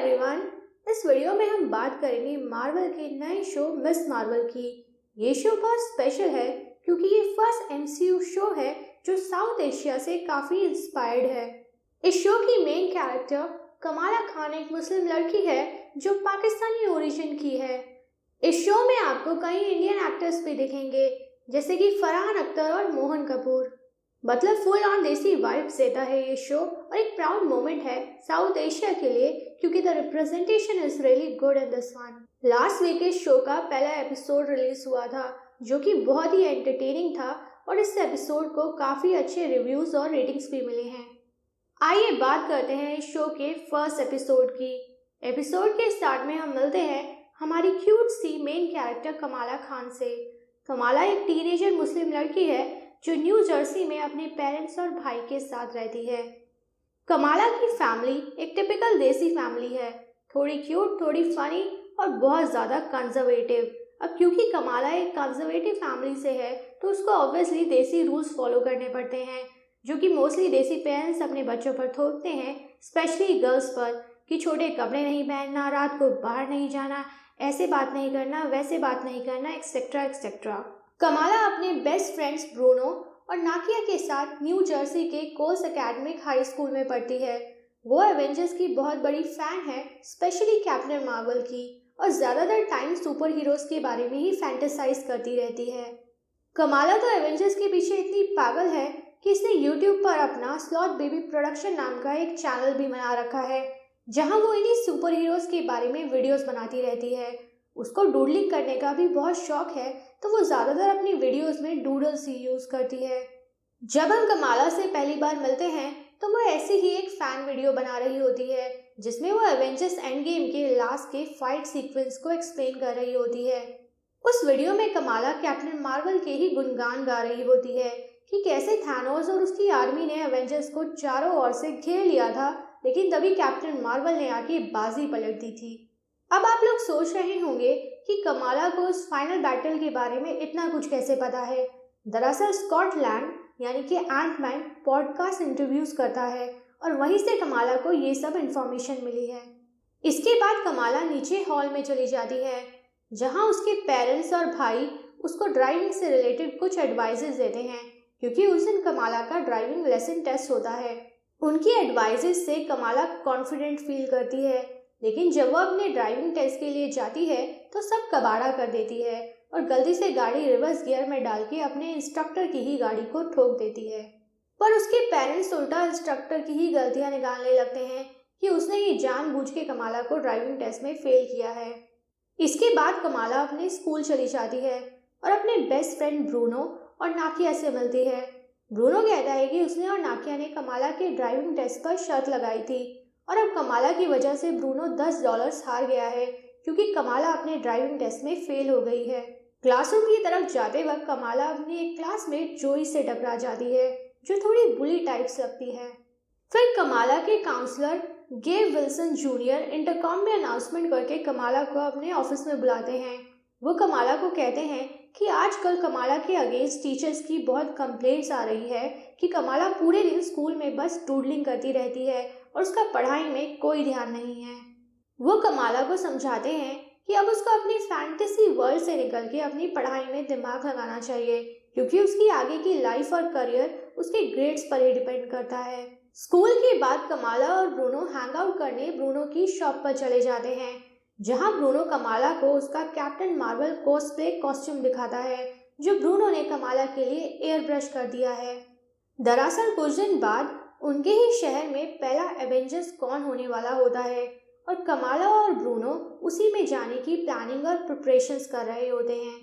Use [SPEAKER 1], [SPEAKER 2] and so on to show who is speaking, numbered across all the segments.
[SPEAKER 1] Everyone, इस video में हम बात करेंगे मार्वल के नए शो मिस मार्वल की। ये शो बहुत स्पेशल है क्योंकि ये फर्स्ट एमसीयू शो है जो साउथ एशिया से काफी इंस्पायर्ड है। इस शो की मेन कैरेक्टर कमाला खान एक मुस्लिम लड़की है जो पाकिस्तानी ओरिजिन की है। इस शो में आपको कई इंडियन एक्टर्स भी दिखेंगे जैसे कि फरहान अख्तर और मोहन कपूर। मतलब फुल ऑन देसी वाइब्स देता है ये शो और एक प्राउड मोमेंट है साउथ एशिया के लिए क्योंकि the representation is really good in this one. Last week इस शो का पहला एपिसोड रिलीज हुआ था जो कि बहुत ही एंटरटेनिंग था और इस एपिसोड को काफी अच्छे रिव्यूज और रेटिंग्स भी मिले हैं। आइए बात करते हैं इस शो के फर्स्ट एपिसोड की। एपिसोड के स्टार्ट में हम मिलते हैं हमारी क्यूट सी मेन कैरेक्टर कमाला खान से। कमाला एक टीनेजर मुस्लिम लड़की है जो न्यू जर्सी में अपने पेरेंट्स और भाई के साथ रहती है। कमाला की फैमिली एक टिपिकल देसी फैमिली है, थोड़ी क्यूट, थोड़ी फनी और बहुत ज़्यादा कंजर्वेटिव। अब क्योंकि कमाला एक कंजर्वेटिव फैमिली से है तो उसको ऑब्वियसली देसी रूल्स फॉलो करने पड़ते हैं जो कि मोस्टली देसी पेरेंट्स अपने बच्चों पर थोपते हैं, स्पेशली गर्ल्स पर, कि छोटे कपड़े नहीं पहनना, रात को बाहर नहीं जाना, ऐसे बात नहीं करना, वैसे बात नहीं करना, एक्सेट्रा एक्सेट्रा। कमाला अपने बेस्ट फ्रेंड्स ब्रूनो और नाकिया के साथ न्यू जर्सी के कोल्स एकेडमिक हाई स्कूल में पढ़ती है। वो एवेंजर्स की बहुत बड़ी फैन है, स्पेशली कैप्टन मार्वल की, और ज़्यादातर टाइम सुपर हीरोज के बारे में ही फैंटेसाइज करती रहती है। कमाला तो एवेंजर्स के पीछे इतनी पागल है कि इसने यूट्यूब पर अपना स्लॉथ बेबी प्रोडक्शन नाम का एक चैनल भी बना रखा है जहां वो इन्हीं सुपर हीरोज के बारे में वीडियोस बनाती रहती है। उसको डूडलिंग करने का भी बहुत शौक है तो वो ज़्यादातर अपनी वीडियोस में डूडल्स ही यूज़ करती है। जब हम कमाला से पहली बार मिलते हैं तो वो ऐसी ही एक फैन वीडियो बना रही होती है जिसमें वो एवेंजर्स एंड गेम के लास्ट के फाइट सीक्वेंस को एक्सप्लेन कर रही होती है। उस वीडियो में कमाला कैप्टन मार्वल के ही गुणगान गा रही होती है कि कैसे थानोस और उसकी आर्मी ने एवेंजर्स को चारों ओर से घेर लिया था, लेकिन तभी कैप्टन मार्वल ने आके बाजी पलट दी थी। अब आप लोग सोच रहे होंगे कि कमाला को उस फाइनल बैटल के बारे में इतना कुछ कैसे पता है। दरअसल स्कॉट लैंड यानी कि एंटमैन पॉडकास्ट इंटरव्यूज करता है और वहीं से कमाला को ये सब इन्फॉर्मेशन मिली है। इसके बाद कमाला नीचे हॉल में चली जाती है जहां उसके पेरेंट्स और भाई उसको ड्राइविंग से रिलेटेड कुछ एडवाइजेस देते हैं क्योंकि उस दिन कमाला का ड्राइविंग लेसन टेस्ट होता है। उनकी एडवाइजेस से कमाला कॉन्फिडेंट फील करती है, लेकिन जब वो अपने ड्राइविंग टेस्ट के लिए जाती है तो सब कबाड़ा कर देती है और गलती से गाड़ी रिवर्स गियर में डाल के अपने इंस्ट्रक्टर की ही गाड़ी को ठोक देती है। पर उसके पेरेंट्स उल्टा इंस्ट्रक्टर की ही गलतियां निकालने लगते हैं कि उसने ही जानबूझ के कमाला को ड्राइविंग टेस्ट में फेल किया है। इसके बाद कमाला अपने स्कूल चली जाती है और अपने बेस्ट फ्रेंड ब्रूनो और नाकिया से मिलती है। ब्रूनो कहता है कि उसने और नाकिया ने कमाला के ड्राइविंग टेस्ट पर शर्त लगाई थी और अब कमाला की वजह से ब्रूनो $10 हार गया है क्योंकि कमाला अपने ड्राइविंग टेस्ट में फेल हो गई है। क्लासरूम की तरफ जाते वक्त कमाला अपनी एक क्लासमेट जोई से टकरा जाती है जो थोड़ी बुली टाइप्स लगती है। फिर कमाला के counsellor Gabe Wilson junior intercom में अनाउंसमेंट करके कमाला को अपने ऑफिस में बुलाते हैं। वो कमाला को कहते हैं कि आजकल कमाला के अगेंस्ट टीचर्स की बहुत कंप्लेंट्स आ रही है कि कमाला पूरे दिन स्कूल में बस डूडलिंग करती रहती है और उसका पढ़ाई में कोई ध्यान नहीं है। वो कमाला को समझाते हैं कि अब उसको अपनी फैंटेसी वर्ल्ड से निकल के अपनी पढ़ाई में दिमाग लगाना चाहिए क्योंकि उसकी आगे की लाइफ और करियर उसके ग्रेड्स पर ही डिपेंड करता है। स्कूल के बाद कमाला और ब्रूनो हैंग आउट करने ब्रूनो की शॉप पर चले जाते हैं जहां ब्रूनो कमाला को उसका कैप्टन मार्वल कॉस्प्ले कॉस्ट्यूम दिखाता है जो ब्रूनो ने कमाला के लिए एयर ब्रश कर दिया है। दरअसल कुछ दिन बाद उनके ही शहर में पहला एवेंजर्स कॉन होने वाला होता है और कमाला और ब्रूनो उसी में जाने की प्लानिंग और प्रिपरेशंस कर रहे होते हैं।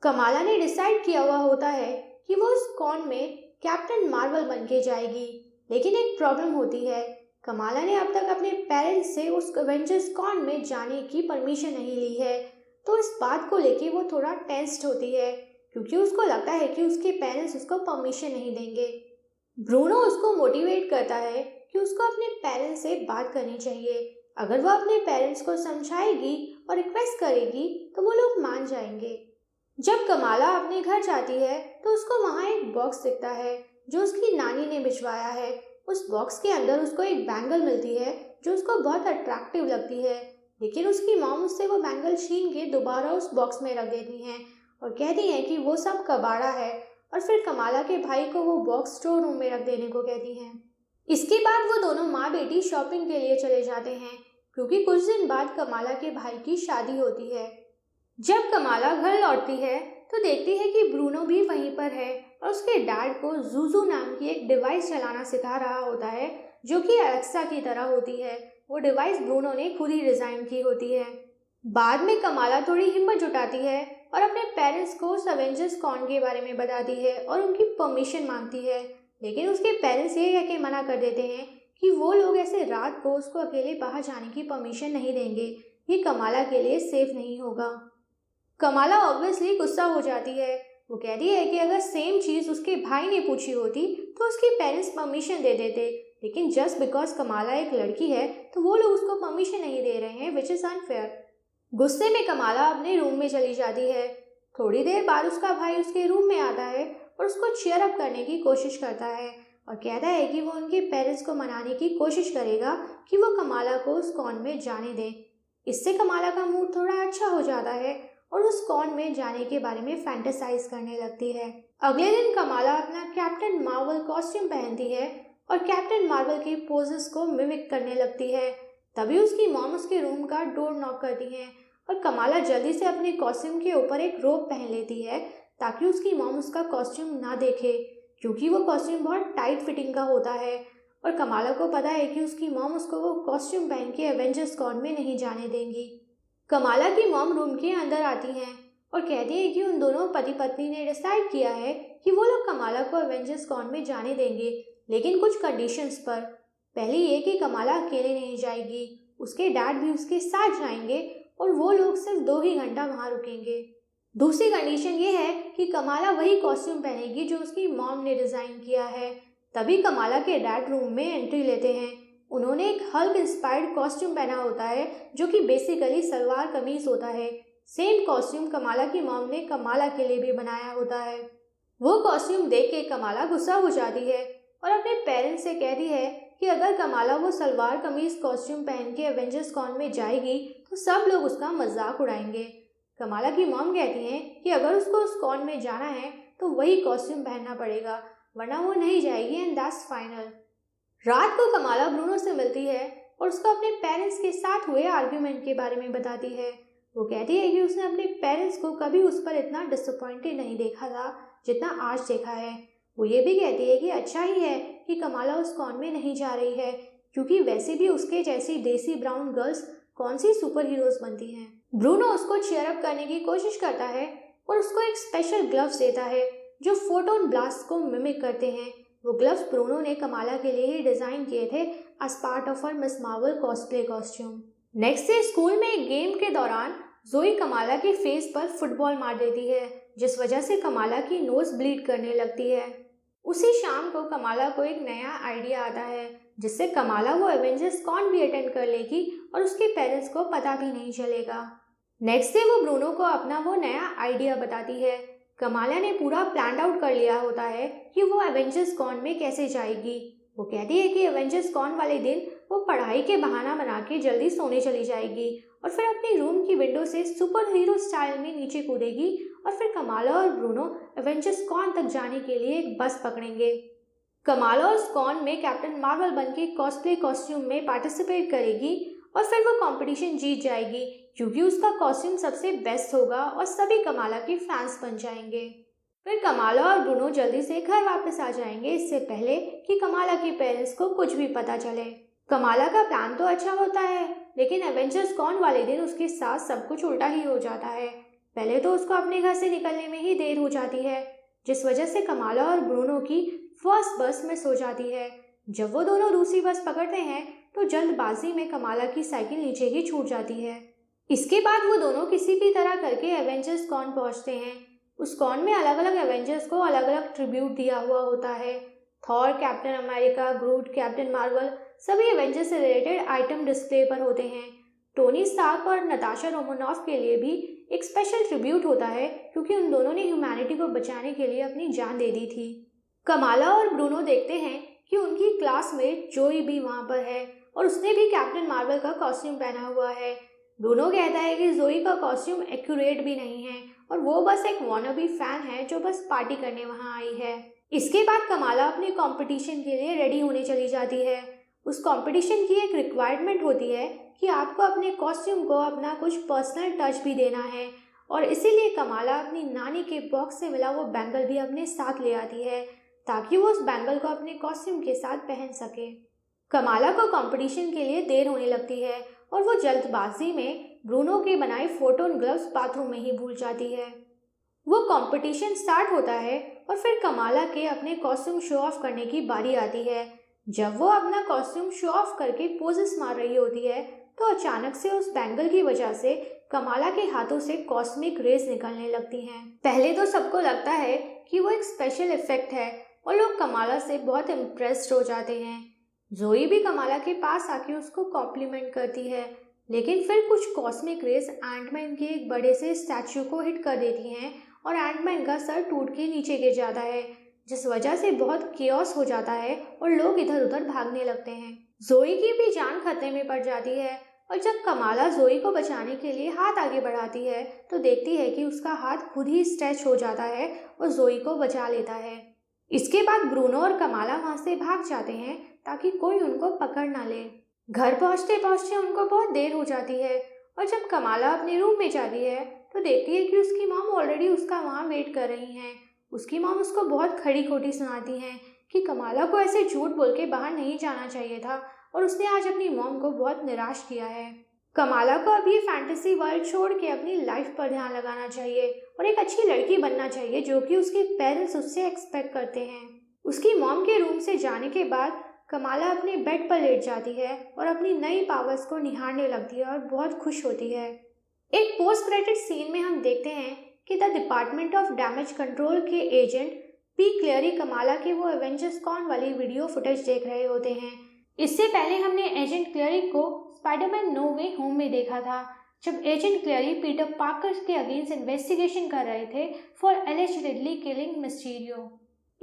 [SPEAKER 1] कमाला ने डिसाइड किया हुआ होता है कि वो उस कॉन में कैप्टन मार्वल बन के जाएगी, लेकिन एक प्रॉब्लम होती है। कमाला ने अब तक अपने पेरेंट्स से उस एवेंजर्स कॉन में जाने की परमिशन नहीं ली है, तो इस बात को लेके वो थोड़ा टेंस्ड होती है क्योंकि उसको लगता है कि उसके पेरेंट्स उसको परमिशन नहीं देंगे। ब्रूनो उसको मोटिवेट करता है कि उसको अपने पेरेंट्स से बात करनी चाहिए। अगर वो अपने पेरेंट्स को समझाएगी और रिक्वेस्ट करेगी तो वो लोग मान जाएंगे। जब कमाला अपने घर जाती है तो उसको वहाँ एक बॉक्स दिखता है जो उसकी नानी ने भिजवाया है। उस बॉक्स के अंदर उसको एक बैंगल मिलती है जो उसको बहुत अट्रैक्टिव लगती है, लेकिन उसकी मॉम उससे वो बैंगल छीन के दोबारा उस बॉक्स में रख देती हैं और कहती हैं कि वो सब कबाड़ा है, और फिर कमाला के भाई को वो बॉक्स स्टोर रूम में रख देने को कहती हैं। इसके बाद वो दोनों माँ बेटी शॉपिंग के लिए चले जाते हैं, क्योंकि कुछ दिन बाद कमाला के भाई की शादी होती है। जब कमाला घर लौटती है तो देखती है कि ब्रूनो भी वहीं पर है और उसके डैड को जूजू नाम की एक डिवाइस चलाना सिखा रहा होता है, जो कि एलेक्सा की तरह होती है। वो डिवाइस ब्रूनो ने खुद ही डिज़ाइन की होती है। बाद में कमाला थोड़ी हिम्मत जुटाती है और अपने पेरेंट्स को उस एवेंजर्स कॉन के बारे में बताती है और उनकी परमिशन मांगती है, लेकिन उसके पेरेंट्स ये कह के मना कर देते हैं कि वो लोग ऐसे रात को उसको अकेले बाहर जाने की परमिशन नहीं देंगे, ये कमाला के लिए सेफ नहीं होगा। कमाला ऑब्वियसली गुस्सा हो जाती है। वो कहती है कि अगर सेम चीज़ उसके भाई ने पूछी होती तो उसके पेरेंट्स परमिशन दे देते, लेकिन जस्ट बिकॉज कमाला एक लड़की है तो वो लोग उसको परमिशन नहीं दे रहे हैं, विच इज़ अनफेयर। गुस्से में कमाला अपने रूम में चली जाती है। थोड़ी देर बाद उसका भाई उसके रूम में आता है और उसको चीयर अप करने की कोशिश करता है और कहता है कि वो उनके पेरेंट्स को मनाने की कोशिश करेगा कि वो कमाला को उस कॉन में जाने दें। इससे कमाला का मूड थोड़ा अच्छा हो जाता है और उस कॉन में जाने के बारे में फैंटेसाइज करने लगती है। अगले दिन कमाला अपना कैप्टन मार्वल कॉस्ट्यूम पहनती है और कैप्टन मार्वल के पोजेस को मिमिक करने लगती है। तभी उसकी मॉम उसके रूम का डोर नॉक करती है और कमाला जल्दी से अपने कॉस्ट्यूम के ऊपर एक रोब पहन लेती है ताकि उसकी मॉम उसका कॉस्ट्यूम ना देखे, क्योंकि वो कॉस्ट्यूम बहुत टाइट फिटिंग का होता है और कमाला को पता है कि उसकी मॉम उसको वो कॉस्ट्यूम पहन के एवेंजर्स कॉन में नहीं जाने देंगी। कमाला की मॉम रूम के अंदर आती हैं और कहती है कि उन दोनों पति पत्नी ने डिसाइड किया है कि वो लोग कमाला को एवेंजर्स कॉन में जाने देंगे, लेकिन कुछ कंडीशंस पर। पहली ये कि कमाला अकेले नहीं जाएगी, उसके डैड भी उसके साथ जाएंगे और वो लोग सिर्फ 2 ही घंटा वहाँ रुकेंगे। दूसरी कंडीशन ये है कि कमाला वही कॉस्ट्यूम पहनेगी जो उसकी मॉम ने डिज़ाइन किया है। तभी कमाला के डैड रूम में एंट्री लेते हैं। उन्होंने एक हल्क इंस्पायर्ड कॉस्ट्यूम पहना होता है, जो कि बेसिकली सलवार कमीज होता है। सेम कॉस्ट्यूम कमाला की मॉम ने कमाला के लिए भी बनाया होता है। वो कॉस्ट्यूम देख के कमाला गुस्सा हो जाती है और अपने पेरेंट्स से कहती है कि अगर कमाला वो सलवार कमीज कॉस्ट्यूम पहन के एवेंजर्स कॉन में जाएगी तो सब लोग उसका मजाक उड़ाएंगे। कमाला की मॉम कहती हैं कि अगर उसको उस कॉन में जाना है तो वही कॉस्ट्यूम पहनना पड़ेगा, वरना वो नहीं जाएगी, एंड दैट्स फाइनल। रात को कमाला ब्रूनो से मिलती है और उसको अपने पेरेंट्स के साथ हुए आर्ग्यूमेंट के बारे में बताती है। वो कहती है कि उसने अपने पेरेंट्स को कभी उस पर इतना डिसअपॉइंटेड नहीं देखा था जितना आज देखा है। वो ये भी कहती है कि अच्छा ही है कि कमाला उस कॉन में नहीं जा रही है, क्योंकि वैसे भी उसके जैसी देसी ब्राउन गर्ल्स कौन सी सुपर हीरोज बनती हैं। ब्रूनो उसको चीयर अप करने की कोशिश करता है और उसको एक स्पेशल ग्लव्स देता है जो फोटोन ब्लास्ट को मिमिक करते हैं। वो ग्लव्स ब्रूनो ने कमाला के लिए ही डिज़ाइन किए थे as part of her Miss Marvel cosplay costume. Next day school में एक गेम के दौरान जोई कमाला के फेस पर फुटबॉल मार देती है, जिस वजह से कमाला की नोज ब्लीड करने लगती है। उसी शाम को कमाला को एक नया आइडिया आता है, जिससे कमाला वो एवेंजर्स कॉन भी अटेंड कर लेगी और उसके पेरेंट्स को पता भी नहीं चलेगा। नेक्स्ट डे वो ब्रूनो को अपना वो नया आइडिया बताती है। कमाला ने पूरा प्लान आउट कर लिया होता है कि वो एवेंजर्स कॉन में कैसे जाएगी। वो कहती है कि एवेंजर्स कॉन वाले दिन वो पढ़ाई के बहाना बना के जल्दी सोने चली जाएगी और फिर अपनी रूम की विंडो से सुपर हीरो स्टाइल में नीचे कूदेगी और फिर कमाला और ब्रूनो एवेंजर्स कॉन तक जाने के लिए एक बस पकड़ेंगे। कमाला उस कॉन में कैप्टन मार्वल बन के कॉस्प्ले कॉस्ट्यूम में पार्टिसिपेट करेगी और फिर वो कंपटीशन जीत जाएगी, क्योंकि उसका कॉस्ट्यूम सबसे बेस्ट होगा और सभी कमाला के फैंस बन जाएंगे। फिर कमाला और ब्रूनो जल्दी से घर वापस आ जाएंगे, इससे पहले कि कमाला के पेरेंट्स को कुछ भी पता चले। कमाला का प्लान तो अच्छा होता है, लेकिन एवेंजर्स कॉन वाले दिन उसके साथ सब कुछ उल्टा ही हो जाता है। पहले तो उसको अपने घर से निकलने में ही देर हो जाती है, जिस वजह से कमाला और ब्रूनो की फर्स्ट बस मिस हो जाती है। जब वो दोनों दूसरी बस पकड़ते हैं तो जल्दबाजी में कमाला की साइकिल नीचे ही छूट जाती है। इसके बाद वो दोनों किसी भी तरह करके एवेंजर्स कॉन पहुंचते हैं। उस कॉन में अलग अलग एवेंजर्स को अलग अलग ट्रिब्यूट दिया हुआ होता है। थॉर, कैप्टन अमेरिका, ग्रूट, कैप्टन मार्वल, सभी एवेंजर्स से रिलेटेड आइटम डिस्प्ले पर होते हैं। टोनी स्टार्क और नताशा रोमानॉफ के लिए भी एक स्पेशल ट्रिब्यूट होता है, क्योंकि उन दोनों ने ह्यूमैनिटी को बचाने के लिए अपनी जान दे दी थी। कमाला और ब्रूनो देखते हैं कि उनकी क्लासमेट जोई भी वहाँ पर है और उसने भी कैप्टन मार्वल का कॉस्ट्यूम पहना हुआ है। ब्रूनो कहता है कि जोई का कॉस्ट्यूम एक्यूरेट भी नहीं है और वो बस एक वॉनबी फैन है जो बस पार्टी करने वहाँ आई है। इसके बाद कमाला अपने कंपटीशन के लिए रेडी होने चली जाती है। उस कंपटीशन की एक रिक्वायरमेंट होती है कि आपको अपने कॉस्ट्यूम को अपना कुछ पर्सनल टच भी देना है और इसीलिए कमाला अपनी नानी के बॉक्स से मिला वो बैंगल भी अपने साथ ले आती है ताकि वो उस बैंगल को अपने कॉस्ट्यूम के साथ पहन सके। कमाला को कंपटीशन के लिए देर होने लगती है और वो जल्दबाजी में ब्रूनो के बनाए फोटोन ग्लव्स बाथरूम में ही भूल जाती है। वो कंपटीशन स्टार्ट होता है और फिर कमाला के अपने कॉस्ट्यूम शो ऑफ करने की बारी आती है। जब वो अपना कॉस्ट्यूम शो ऑफ करके पोजेस मार रही होती है तो अचानक से उस बैंगल की वजह से कमाला के हाथों से कॉस्मिक रेज निकलने लगती हैं। पहले तो सबको लगता है कि वो एक स्पेशल इफेक्ट है और लोग कमाला से बहुत इम्प्रेस्ड हो जाते हैं। जोई भी कमाला के पास आके उसको कॉम्प्लीमेंट करती है, लेकिन फिर कुछ कॉस्मिक रेज एंटमैन के एक बड़े से स्टैचू को हिट कर देती हैं और एंटमैन का सर टूट के नीचे गिर जाता है, जिस वजह से बहुत केओस हो जाता है और लोग इधर उधर भागने लगते हैं। जोई की भी जान खतरे में पड़ जाती है और जब कमाला जोई को बचाने के लिए हाथ आगे बढ़ाती है तो देखती है कि उसका हाथ खुद ही स्ट्रेच हो जाता है और जोई को बचा लेता है। इसके बाद ब्रूनो और कमाला वहां से भाग जाते हैं ताकि कोई उनको पकड़ ना ले। घर पहुंचते पहुंचते उनको बहुत देर हो जाती है और जब कमाला अपने रूम में जाती है तो देखती है कि उसकी मॉम ऑलरेडी उसका वहाँ वेट कर रही हैं। उसकी मॉम उसको बहुत खड़ी खोटी सुनाती हैं कि कमाला को ऐसे झूठ बोल के बाहर नहीं जाना चाहिए था और उसने आज अपनी मॉम को बहुत निराश किया है। कमाला को अभी फैंटेसी वर्ल्ड छोड़ के अपनी लाइफ पर ध्यान लगाना चाहिए और एक अच्छी लड़की बनना चाहिए जो कि उसके पेरेंट्स उससे एक्सपेक्ट करते हैं। उसकी मॉम के रूम से जाने के बाद कमाला अपने बेड पर लेट जाती है और अपनी नई पावर्स को निहारने लगती है और बहुत खुश होती है। एक पोस्ट क्रेडिट सीन में हम देखते हैं कि the department of damage control के एजेंट पी क्लियरी कमाला के वो एवेंजर्स कॉन वाली वीडियो फुटेज देख रहे होते हैं। इससे पहले हमने एजेंट क्लियरी को स्पाइडरमैन नो वे होम में देखा था, जब एजेंट क्लियरी पीटर पार्कर के अगेंस्ट इन्वेस्टिगेशन कर रहे थे फॉर एलिजिडली किलिंग मिस्टीरियो।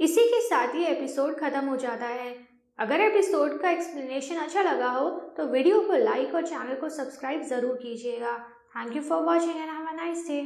[SPEAKER 1] इसी के साथ ये एपिसोड खत्म हो जाता है। अगर एपिसोड का एक्सप्लेनेशन अच्छा लगा हो तो वीडियो को लाइक और चैनल को सब्सक्राइब जरूर कीजिएगा। Thank you for watching and have a nice day.